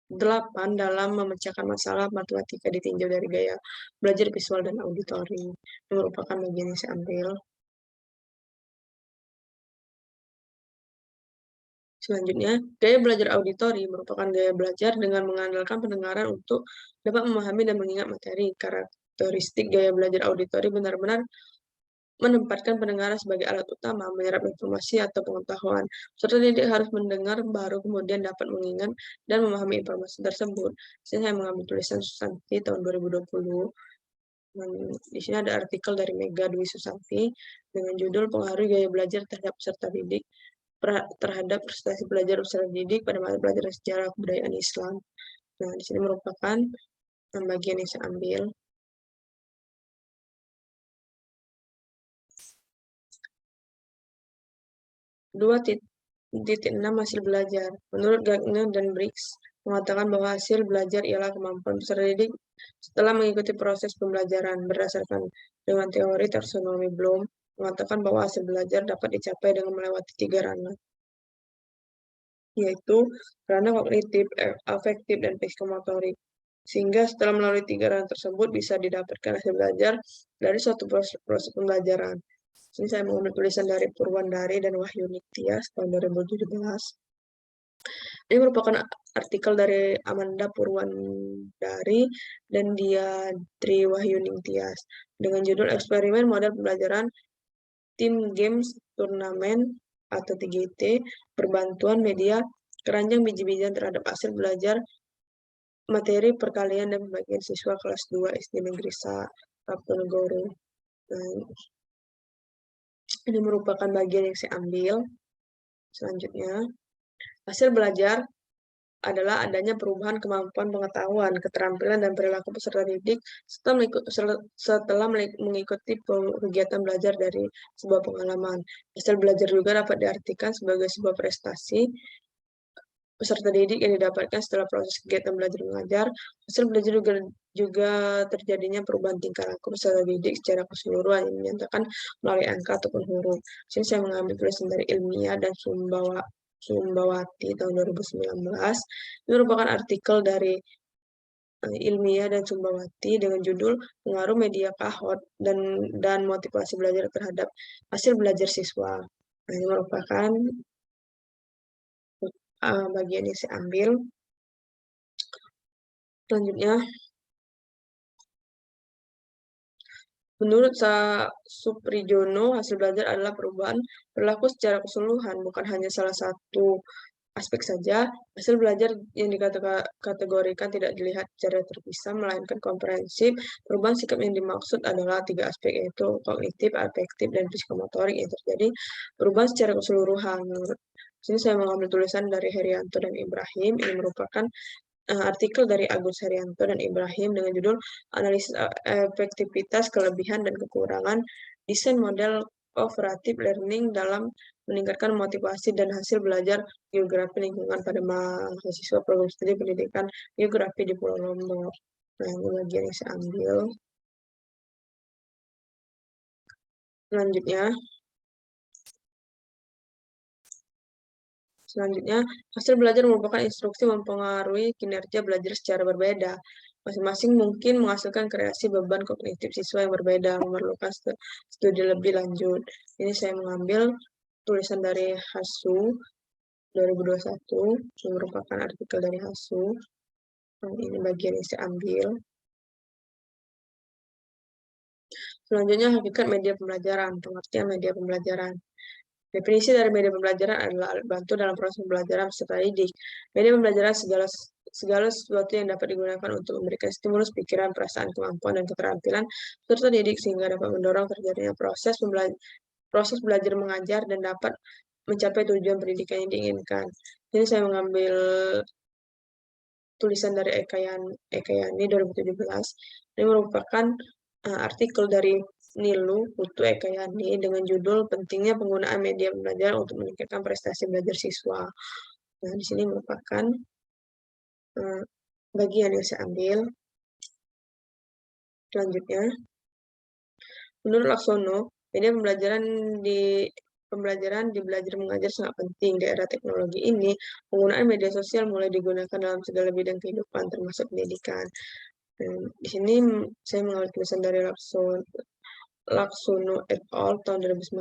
8 dalam memecahkan masalah matematika ditinjau dari gaya belajar visual dan auditori. Ini merupakan bagian yang saya ambil. Selanjutnya, gaya belajar auditori merupakan gaya belajar dengan mengandalkan pendengaran untuk dapat memahami dan mengingat materi. Karakteristik gaya belajar auditori benar-benar menempatkan pendengaran sebagai alat utama menyerap informasi atau pengetahuan. Peserta didik harus mendengar baru kemudian dapat mengingat dan memahami informasi tersebut. Di sini saya mengambil tulisan Susanti tahun 2020. Di sini ada artikel dari Mega Dwi Susanti dengan judul Pengaruh Gaya Belajar Terhadap Peserta Didik terhadap prestasi belajar peserta didik pada mata pelajaran sejarah kebudayaan Islam. Nah, di sini merupakan bagian yang saya ambil. 2.6 hasil belajar. Menurut Gardner dan Briggs, mengatakan bahwa hasil belajar ialah kemampuan peserta didik setelah mengikuti proses pembelajaran berdasarkan dengan teori taksonomi Bloom mengatakan bahwa hasil belajar dapat dicapai dengan melewati 3 ranah, yaitu ranah kognitif, afektif, dan psikomotorik. Sehingga setelah melalui 3 ranah tersebut bisa didapatkan hasil belajar dari suatu proses pembelajaran. Ini saya mengambil tulisan dari Purwandari dan Wahyuni Tias tahun 2017. Ini merupakan artikel dari Amanda Purwandari dan Diadri Wahyuni Tias dengan judul Eksperimen Model Pembelajaran Tim Games Turnamen atau TGT Perbantuan Media Keranjang Biji-bijian terhadap hasil belajar materi perkalian dan pembagian siswa kelas 2 SD Negeri Raponegoro. Nah, ini merupakan bagian yang saya ambil. Selanjutnya, hasil belajar adalah adanya perubahan kemampuan pengetahuan, keterampilan, dan perilaku peserta didik setelah mengikuti kegiatan belajar dari sebuah pengalaman. Hasil belajar juga dapat diartikan sebagai sebuah prestasi peserta didik yang didapatkan setelah proses kegiatan belajar mengajar. Hasil belajar juga terjadinya perubahan tingkah laku peserta didik secara keseluruhan yang dinyatakan melalui angka ataupun huruf. Sini saya mengambil tulisan dari Ilmiah dan Sumbawati tahun 2019. Ini merupakan artikel dari Ilmiah dan Sumbawati dengan judul Pengaruh Media Kahot dan Motivasi Belajar terhadap Hasil Belajar Siswa. Nah, ini merupakan bagian yang saya ambil. Selanjutnya, menurut Suprijono, hasil belajar adalah perubahan perilaku secara keseluruhan, bukan hanya salah satu aspek saja. Hasil belajar yang dikategorikan tidak dilihat secara terpisah, melainkan komprehensif. Perubahan sikap yang dimaksud adalah 3 aspek, yaitu kognitif, afektif, dan psikomotorik yang terjadi perubahan secara keseluruhan. Sini saya mengambil tulisan dari Herianto dan Ibrahim. Ini merupakan artikel dari Agus Herianto dan Ibrahim dengan judul Analisis Efektivitas, Kelebihan, dan Kekurangan Desain Model Cooperative Learning dalam meningkatkan motivasi dan hasil belajar geografi lingkungan pada mahasiswa program studi pendidikan geografi di Pulau Lombok. Nah, ini bagian yang saya ambil. Selanjutnya, hasil belajar merupakan instruksi mempengaruhi kinerja belajar secara berbeda. Masing-masing mungkin menghasilkan kreasi beban kognitif siswa yang berbeda, memerlukan studi lebih lanjut. Ini saya mengambil tulisan dari Hasu 2021, yang merupakan artikel dari Hasu. Ini bagian yang saya ambil. Selanjutnya, hakikat media pembelajaran, pengertian media pembelajaran. Definisi dari media pembelajaran adalah alat bantu dalam proses pembelajaran peserta didik. Media pembelajaran segala sesuatu yang dapat digunakan untuk memberikan stimulus pikiran, perasaan, kemampuan, dan keterampilan peserta didik sehingga dapat mendorong terjadinya proses belajar mengajar dan dapat mencapai tujuan pendidikan yang diinginkan. Ini saya mengambil tulisan dari Ekayani 2017. Ini merupakan artikel dari Nilu Putu Ekayani dengan judul Pentingnya Penggunaan Media Pembelajaran untuk Meningkatkan Prestasi Belajar Siswa. Nah, di sini merupakan bagian yang saya ambil. Selanjutnya, menurut Laksono, media pembelajaran di belajar mengajar sangat penting. Di era teknologi ini, penggunaan media sosial mulai digunakan dalam segala bidang kehidupan, termasuk pendidikan. Dan di sini saya mengambil tulisan dari Laksono et al. Tahun 2019.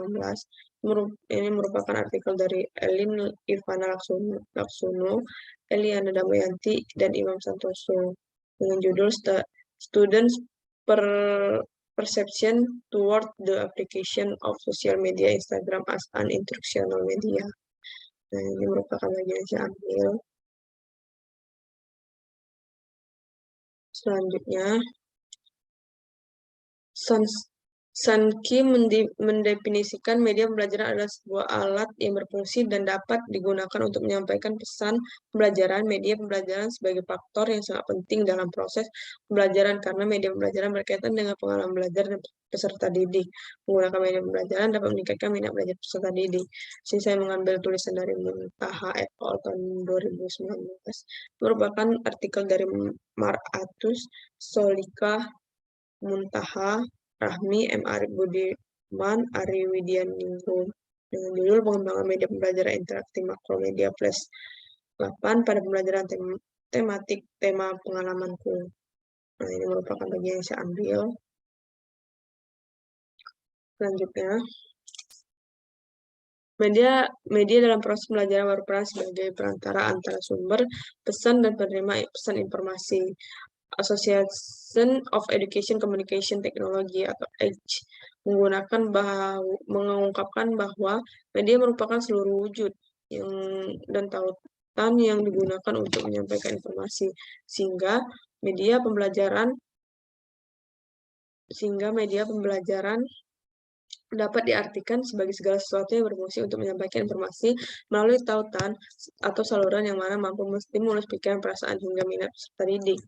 Ini merupakan artikel dari Elin Ivana Laksono, Eliana Damayanti, dan Imam Santoso dengan judul Students Perception Toward the Application of Social Media Instagram as an Instructional Media. Nah, ini merupakan bagian yang saya ambil. Selanjutnya, Sanki mendefinisikan media pembelajaran adalah sebuah alat yang berfungsi dan dapat digunakan untuk menyampaikan pesan pembelajaran. Media pembelajaran sebagai faktor yang sangat penting dalam proses pembelajaran karena media pembelajaran berkaitan dengan pengalaman belajar dan peserta didik. Menggunakan media pembelajaran dapat meningkatkan minat belajar peserta didik. Sini saya mengambil tulisan dari Muntaha et al. Tahun 2019. Merupakan artikel dari Maratus, Solika, Muntaha, Rahmi, M. Arif Budi Man Ari Widianingrum dengan judul pengembangan media pembelajaran interaktif makromedia plus 8 pada pembelajaran tematik tema pengalamanku. Nah, ini merupakan bagian yang saya ambil. Selanjutnya, media dalam proses pembelajaran berperan sebagai perantara antara sumber pesan dan penerima pesan informasi. Association of Education Communication Technology atau EDGE mengungkapkan bahwa media merupakan seluruh wujud dan tautan yang digunakan untuk menyampaikan informasi sehingga media pembelajaran dapat diartikan sebagai segala sesuatu yang berfungsi untuk menyampaikan informasi melalui tautan atau saluran yang mana mampu menstimulus pikiran, perasaan, hingga minat peserta didik.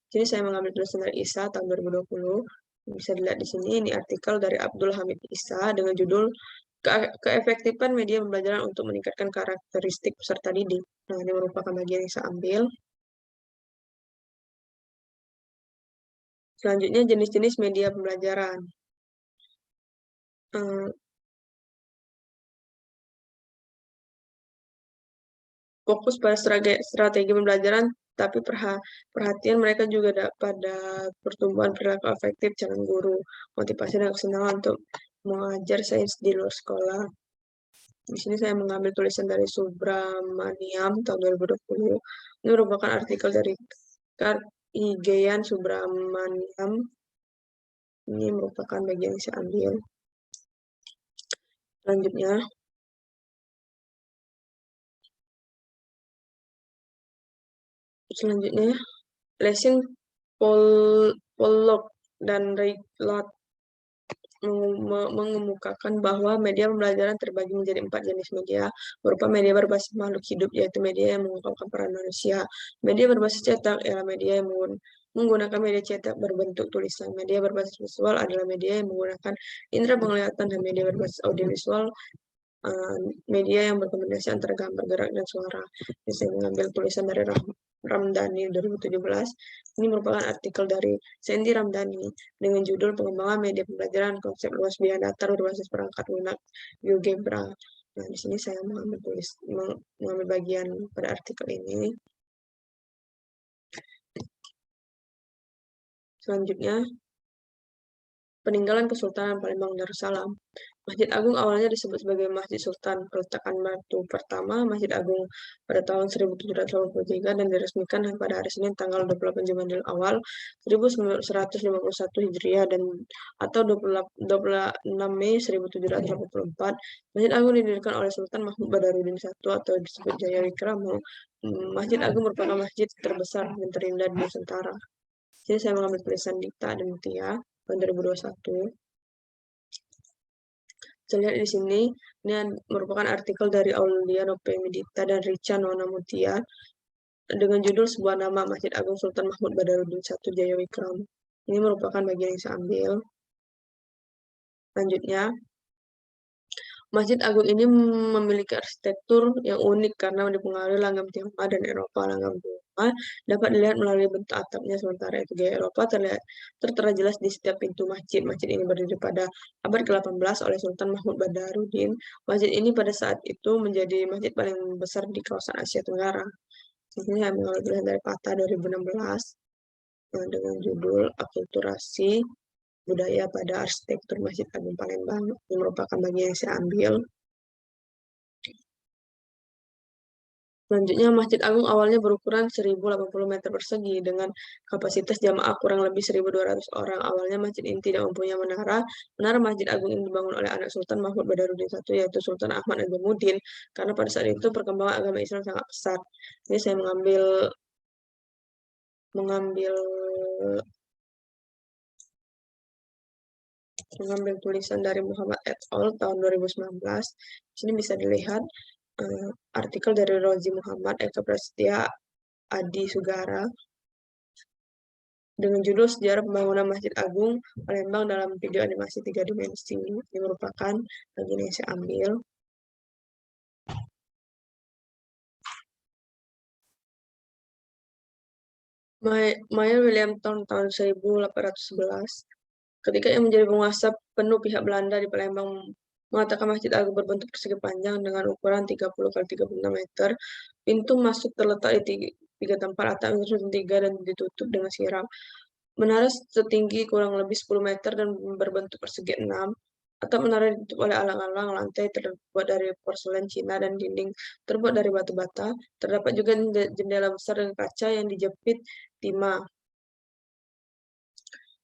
Jadi saya mengambil tulisan dari ISA tahun 2020. Bisa dilihat di sini, ini artikel dari Abdul Hamid Isa dengan judul Keefektifan Media Pembelajaran untuk Meningkatkan Karakteristik Peserta Didik. Nah, ini merupakan bagian yang saya ambil. Selanjutnya, jenis-jenis media pembelajaran. Fokus pada strategi pembelajaran, tapi perhatian mereka juga pada pertumbuhan perilaku afektif calon guru, motivasi dan kesenangan untuk mengajar sains di luar sekolah. Di sini saya mengambil tulisan dari Subramaniam tahun 2020. Ini merupakan artikel dari Kartigeyan Subramaniam. Ini merupakan bagian yang saya ambil. Selanjutnya, Lessing, Pollock, dan Reichlot mengemukakan bahwa media pembelajaran terbagi menjadi 4 jenis media, berupa media berbasis makhluk hidup, yaitu media yang mengungkapkan peran manusia. Media berbasis cetak ialah media yang menggunakan media cetak berbentuk tulisan. Media berbasis visual adalah media yang menggunakan indera penglihatan, dan media berbasis audiovisual media yang berkombinasi antara gambar, gerak, dan suara. Ini saya mengambil tulisan dari Ramdhani 2017. Ini merupakan artikel dari Sandy Ramdhani dengan judul Pengembangan Media Pembelajaran Konsep Luas Biaya Datar Berbasis Perangkat Lunak GeoGebra. Nah, di sini saya mengambil bagian pada artikel ini. Selanjutnya, peninggalan Kesultanan Palembang Darussalam. Masjid Agung awalnya disebut sebagai Masjid Sultan peletakan batu pertama Masjid Agung pada tahun 1783 dan diresmikan pada hari Senin tanggal 28 Jumadil Awal 1151 Hijriah dan atau 26 Mei 1784. Masjid Agung didirikan oleh Sultan Mahmud Badarudin I atau disebut Jaya Wikrama. Masjid Agung merupakan masjid terbesar dan terindah di Nusantara. Jadi saya mengambil tulisan Dita dan Mutia tahun 2021. Saya lihat di sini, ini merupakan artikel dari Aulia Nope Medita dan Richa Nona Mutia dengan judul Sebuah Nama Masjid Agung Sultan Mahmud Badarudin I Jaya Wikram. Ini merupakan bagian yang saya ambil. Selanjutnya, Masjid Agung ini memiliki arsitektur yang unik karena dipengaruhi langgam Tionghoa dan Eropa. Langgam Tionghoa dapat dilihat melalui bentuk atapnya, sementara itu gaya Eropa tertera jelas di setiap pintu masjid. Masjid ini berdiri pada abad ke-18 oleh Sultan Mahmud Badarudin. Masjid ini pada saat itu menjadi masjid paling besar di kawasan Asia Tenggara. Ini saya mengambil tulisan dari Pata 2016 dengan judul Akulturasi Budaya pada Arsitektur Masjid Agung Palembang. Ini merupakan bagian yang saya ambil. Selanjutnya, Masjid Agung awalnya berukuran 1080 meter persegi dengan kapasitas jamaah kurang lebih 1.200 orang. Awalnya masjid ini tidak mempunyai menara. Menara Masjid Agung ini dibangun oleh anak Sultan Mahmud Badarudin I, yaitu Sultan Ahmad Najamuddin, karena pada saat itu perkembangan agama Islam sangat pesat. Ini saya mengambil tulisan dari Muhammad et al. Tahun 2019. Di sini bisa dilihat artikel dari Rozi Muhammad, Eka Prasetya, Adi Sugara dengan judul Sejarah Pembangunan Masjid Agung Palembang dalam video animasi 3 dimensi. Ini merupakan bagian yang saya ambil. Mayer William tahun 1811. Ketika ia menjadi penguasa penuh pihak Belanda di Palembang mengatakan Masjid Agung berbentuk persegi panjang dengan ukuran 30 kali 36 meter. Pintu masuk terletak di tiga tempat, atap tiga dan ditutup dengan sirap. Menara setinggi kurang lebih 10 meter dan berbentuk persegi 6. Atap menara ditutup oleh alang-alang, lantai terbuat dari porselen Cina dan dinding terbuat dari batu bata. Terdapat juga jendela besar dengan kaca yang dijepit timah.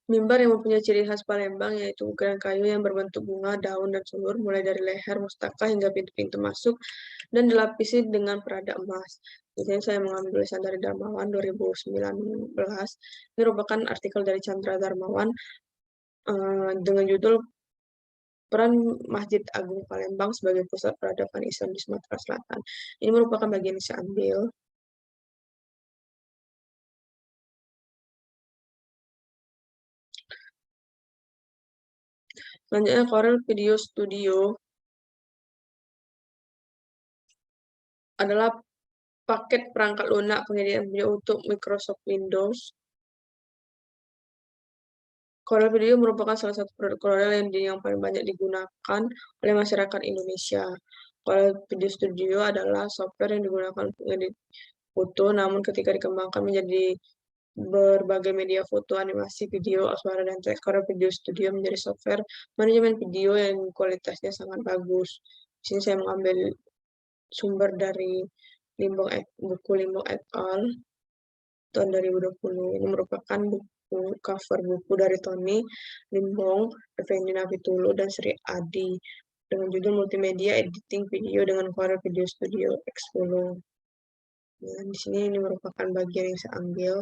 Mimbar yang mempunyai ciri khas Palembang, yaitu ukiran kayu yang berbentuk bunga, daun, dan sulur, mulai dari leher mustaka hingga pintu-pintu masuk, dan dilapisi dengan perada emas. Kemudian saya mengambil tulisan dari Darmawan 2019. Ini merupakan artikel dari Chandra Darmawan dengan judul Peran Masjid Agung Palembang sebagai pusat peradaban Islam di Sumatera Selatan. Ini merupakan bagian yang saya ambil. Selanjutnya, Corel Video Studio adalah paket perangkat lunak penyediaan video untuk Microsoft Windows. Corel Video merupakan salah satu produk Corel yang paling banyak digunakan oleh masyarakat Indonesia. Corel Video Studio adalah software yang digunakan untuk mengedit foto, namun ketika dikembangkan menjadi berbagai media foto, animasi, video, suara, dan teks, Corel Video Studio menjadi software manajemen video yang kualitasnya sangat bagus. Di sini saya mengambil sumber dari buku Limbong et al. Tahun 2020. Ini merupakan cover buku dari Tony Limbong, Effendi Navitulu, dan Sri Adi dengan judul Multimedia Editing Video dengan Corel Video Studio X10. Nah, di sini ini merupakan bagian yang saya ambil.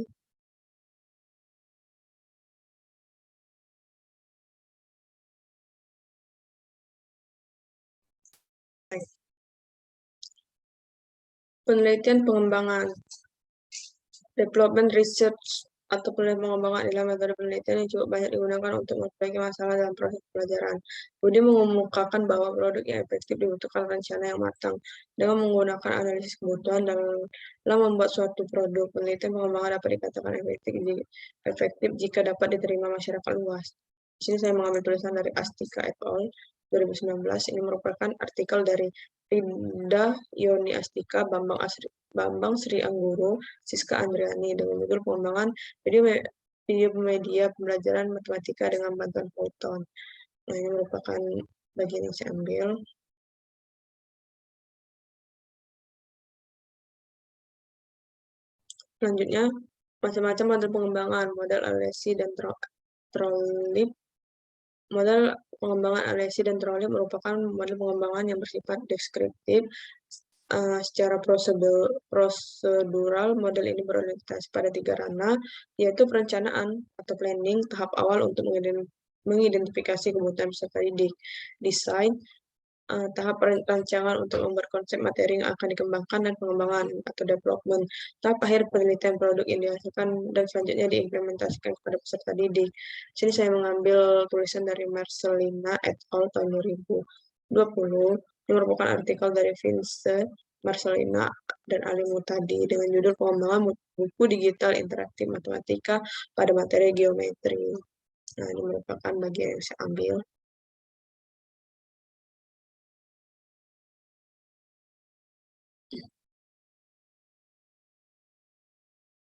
Penelitian pengembangan, development research atau pengembangan adalah metode penelitian yang cukup banyak digunakan untuk memperbaiki masalah dalam proses pelajaran. Budi mengemukakan bahwa produk yang efektif dibutuhkan rencana yang matang dengan menggunakan analisis kebutuhan dalam membuat suatu produk. Penelitian pengembangan dapat dikatakan efektif jika dapat diterima masyarakat luas. Di sini saya mengambil tulisan dari Astika et al. 2019. Ini merupakan artikel dari Rinda Yoni Astika, Bambang Sri Angguru, Siska Andriani dengan judul pengembangan video media pembelajaran matematika dengan bantuan Python. Nah, ini merupakan bagian yang saya ambil. Selanjutnya, macam-macam model pengembangan, model Alesi dan Trolip. Model pengembangan Alesi dan Trolip merupakan model pengembangan yang bersifat deskriptif. Secara prosedural, model ini berorientasi pada 3 ranah, yaitu perencanaan atau planning, tahap awal untuk mengidentifikasi kebutuhan peserta didik, desain, tahap rancangan untuk membuat konsep materi yang akan dikembangkan, dan pengembangan atau development, tahap akhir penelitian produk yang dihasilkan dan selanjutnya diimplementasikan kepada peserta didik. Sini saya mengambil tulisan dari Marcelina et al. Tahun 2020. Ini merupakan artikel dari Vince, Marcelina, dan Ali Mutadi dengan judul pengembangan buku digital interaktif matematika pada materi geometri. Nah, ini merupakan bagian yang saya ambil.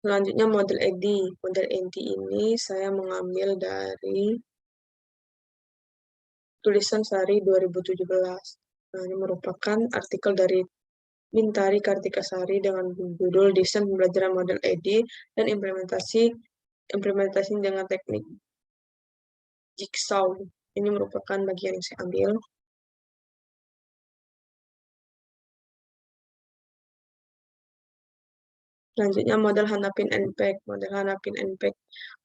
Selanjutnya model EDI. Model EDI ini saya mengambil dari tulisan Sari 2017. Nah, ini merupakan artikel dari Bintari Kartikasari dengan judul Desain Pembelajaran Model EDI dan implementasi dengan teknik Jigsaw. Ini merupakan bagian yang saya ambil. Selanjutnya model Hanapin NPEC. Model Hanapin NPEC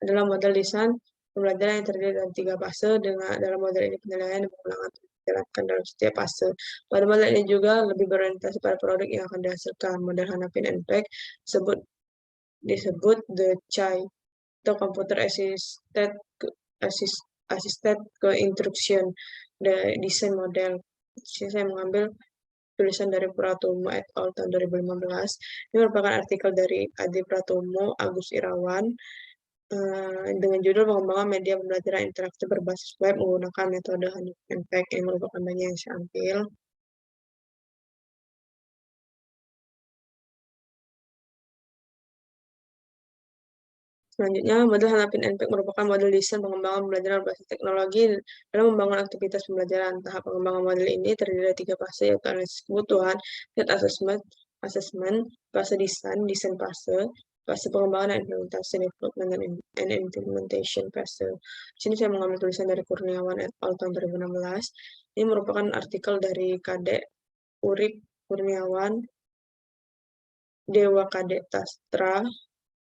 adalah model desain pembelajaran yang terdiri dari 3 fase. Dalam model ini penilaian dan pengulangan dijalankan dalam setiap fase. Pada model ini juga lebih berorientasi pada produk yang akan dihasilkan. Model Hanapin NPEC disebut the CHAI atau Computer Assisted Instruction Design Model. Saya mengambil tulisan dari Pratomo et al. Tahun 2015. Ini merupakan artikel dari Adi Pratomo, Agus Irawan, dengan judul pengembangan media pembelajaran interaktif berbasis web menggunakan metode Handpack yang merupakan bagian yang saya ambil. Selanjutnya, model Hanapi NPAC merupakan model desain pengembangan pembelajaran berbasis teknologi dalam membangun aktivitas pembelajaran. Tahap pengembangan model ini terdiri dari 3 fase, yaitu analisis kebutuhan, field assessment, fase desain, desain fase pengembangan dan implementasi, development and implementation fase. Di sini saya mengambil tulisan dari Kurniawan et al. Tahun 2016. Ini merupakan artikel dari Kadek Urik Kurniawan, Dewa Kadek Tastra.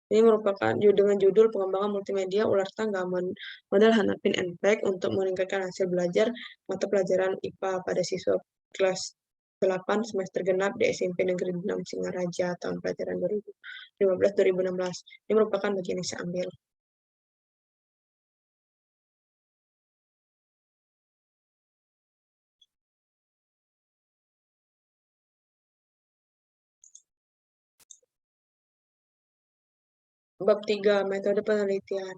Ini merupakan dengan judul pengembangan multimedia ular tangga model Hanapi NPAC untuk meningkatkan hasil belajar mata pelajaran IPA pada siswa kelas 8 semester genap di SMP Negeri 6 Singaraja tahun pelajaran 2015-2016. Ini merupakan bagian yang saya ambil. Bab 3, metode penelitian.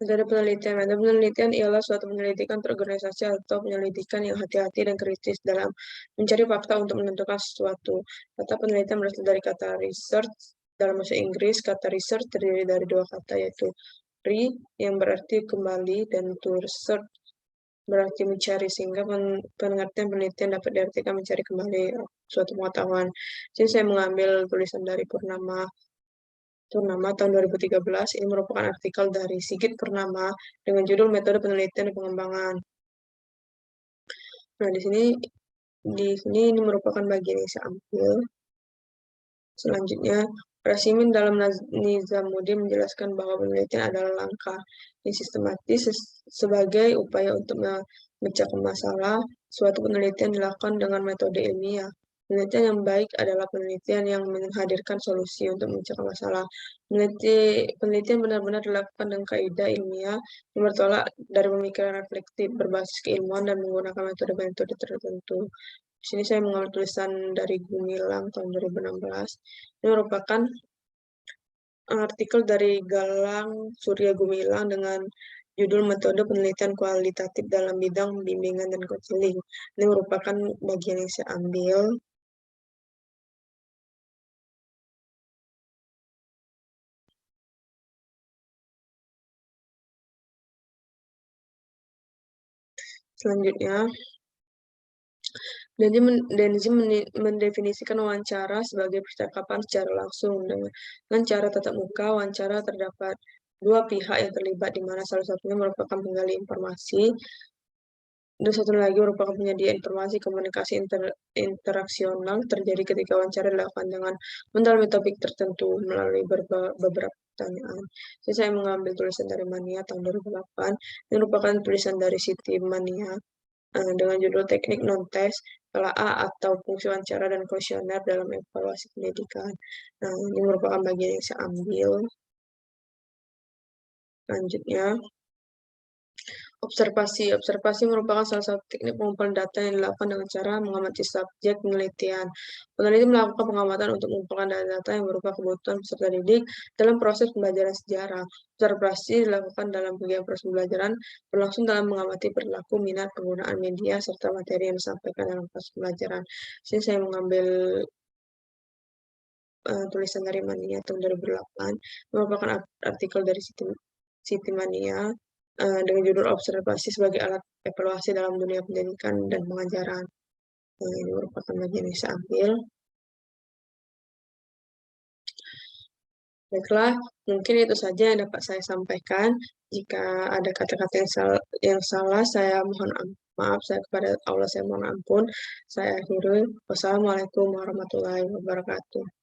Metode penelitian. Metode penelitian ialah suatu penyelidikan terorganisasi atau penyelidikan yang hati-hati dan kritis dalam mencari fakta untuk menentukan sesuatu. Kata penelitian berasal dari kata research dalam bahasa Inggris. Kata research terdiri dari 2 kata, yaitu re yang berarti kembali dan to research berarti mencari, sehingga pengertian penelitian dapat diartikan mencari kembali suatu pengetahuan. Jadi saya mengambil tulisan dari Purnama tahun 2013. Ini merupakan artikel dari Sigit Purnama dengan judul Metode Penelitian dan Pengembangan. Nah, di sini ini merupakan bagian yang saya ambil. Selanjutnya, Rasimin dalam Nizamuddin menjelaskan bahwa penelitian adalah langkah yang sistematis sebagai upaya untuk memecahkan masalah. Suatu penelitian dilakukan dengan metode ilmiah. Penelitian yang baik adalah penelitian yang menghadirkan solusi untuk memecahkan masalah. Penelitian benar-benar dilakukan dengan kaidah ilmiah yang bertolak dari pemikiran reflektif, berbasis keilmuan, dan menggunakan metode-metode tertentu. Di sini saya mengambil tulisan dari Gumilang tahun 2016. Ini merupakan artikel dari Galang Surya Gumilang dengan judul Metode Penelitian Kualitatif dalam Bidang Bimbingan dan Konseling. Ini merupakan bagian yang saya ambil. Selanjutnya, Denzi mendefinisikan wawancara sebagai percakapan secara langsung dengan cara tatap muka. Wawancara terdapat 2 pihak yang terlibat, di mana salah satunya merupakan penggali informasi dan satu lagi merupakan penyedia informasi. Komunikasi interaksional terjadi ketika wawancara dilakukan dengan mendalami topik tertentu melalui beberapa pertanyaan. Jadi saya mengambil tulisan dari Mania tahun 2008. Ini merupakan tulisan dari Siti Mania dengan judul Teknik Non-Tes, Skala A atau Fungsi Wawancara dan Kuesioner dalam Evaluasi Pendidikan. Nah, ini merupakan bagian yang saya ambil. Selanjutnya, observasi. Observasi merupakan salah satu teknik pengumpulan data yang dilakukan dengan cara mengamati subjek penelitian. Peneliti melakukan pengamatan untuk mengumpulkan data-data yang berupa kebutuhan peserta didik dalam proses pembelajaran sejarah. Observasi dilakukan dalam kegiatan proses pembelajaran, berlangsung dalam mengamati perilaku, minat, penggunaan media, serta materi yang disampaikan dalam proses pembelajaran. Sini saya mengambil tulisan dari Mania tahun 2008, merupakan artikel dari Siti Mania dengan judul Observasi sebagai Alat Evaluasi dalam Dunia Pendidikan dan Pengajaran. Ini merupakan bagian yang saya ambil. Baiklah, mungkin itu saja yang dapat saya sampaikan. Jika ada kata-kata yang salah, saya mohon maaf. Saya kepada Allah saya mohon ampun. Saya akhiri. Wassalamualaikum warahmatullahi wabarakatuh.